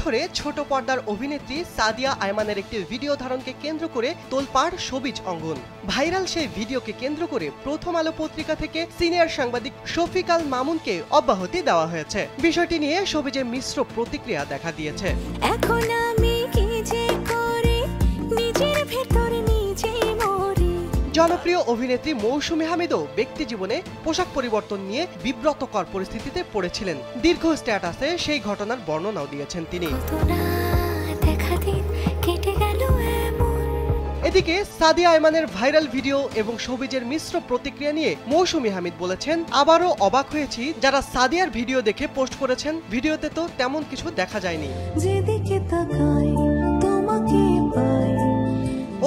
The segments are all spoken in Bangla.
ধরে ছোট পর্দার অভিনেত্রী সাদিয়া আয়মানের একটি ভিডিও ধারণকে কেন্দ্র করে তোলপাড় শোবিজ অঙ্গন। ভাইরাল সেই ভিডিওকে কেন্দ্র করে প্রথম আলো পত্রিকা থেকে সিনিয়র সাংবাদিক শফিক আল মামুনকে অব্যাহতি দেওয়া হয়েছে। বিষয়টি নিয়ে শোবিজে মিশ্র প্রতিক্রিয়া দেখা দিয়েছে। এখন আমি কি যে করি নিজের ভেতরে নিজেই মরি। জনপ্রিয় অভিনেত্রী মৌসুমী হামিদও ব্যক্তি জীবনে পোশাক পরিবর্তন নিয়ে বিব্রতকর পরিস্থিতিতে পড়েছিলেন। দীর্ঘ স্ট্যাটাসে সেই ঘটনার বর্ণনাও দিয়েছেন তিনি। এদিকে সাদিয়া আয়মানের ভাইরাল ভিডিও এবং শোবিজের মিশ্র প্রতিক্রিয়া নিয়ে মৌসুমী হামিদ বলেছেন, আবারও অবাক হয়েছি যারা সাদিয়ার ভিডিও দেখে পোস্ট করেছেন। ভিডিওতে তো তেমন কিছু দেখা যায়নি।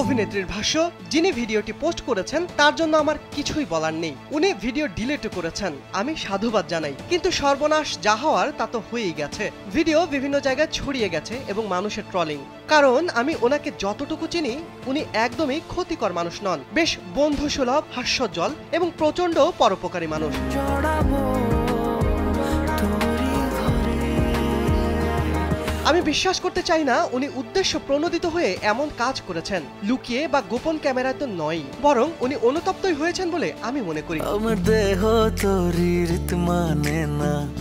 অভিনেত্রীর ভাষ্য, যিনি ভিডিওটি পোস্ট করেছেন তার জন্য আমার কিছুই বলার নেই। উনি ভিডিও ডিলিটও করেছেন, আমি সাধুবাদ জানাই। কিন্তু সর্বনাশ যা হওয়ার তা তো হয়েই গেছে। ভিডিও বিভিন্ন জায়গায় ছড়িয়ে গেছে এবং মানুষের ট্রলিং। কারণ আমি ওনাকে যতটুকু চিনি, উনি একদমই ক্ষতিকর মানুষ নন। বেশ বন্ধুসুলভ, হাস্যোজ্জ্বল এবং প্রচন্ড পরোপকারী মানুষ। আমি বিশ্বাস করতে চাই না উনি উদ্দেশ্য প্রণোদিত হয়ে এমন কাজ করেছেন। লুকিয়ে বা গোপন ক্যামেরায় তো নয়, বরং উনি অনুতপ্তই হয়েছেন বলে আমি মনে করি।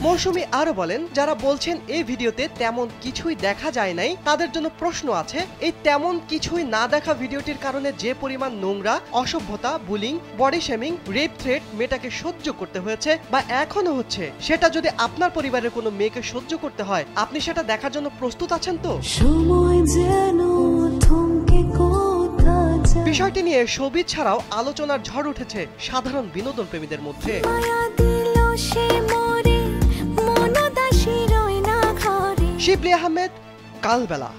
মৌসুমী আরো বলেন, যারা বলছেন এই ভিডিওতে তেমন কিছুই দেখা যায় নাই, তাদের জন্য প্রশ্ন আছে। এই তেমন কিছুই না দেখা ভিডিওটির কারণে যে পরিমাণ নোংরা, অসভ্যতা, bullying, body shaming, rape threat মেয়েটাকে সহ্য করতে হয়েছে বা এখনো হচ্ছে, সেটা যদি আপনার পরিবারের কোনো মেয়েকে সহ্য করতে হয়, আপনি সেটা দেখার জন্য প্রস্তুত আছেন তো? বিষয়টি নিয়ে শোবিজ ছাড়াও আলোচনার ঝড় উঠেছে সাধারণ বিনোদন প্রেমীদের মধ্যে। শিবলি আহমেদ, কালবেলা।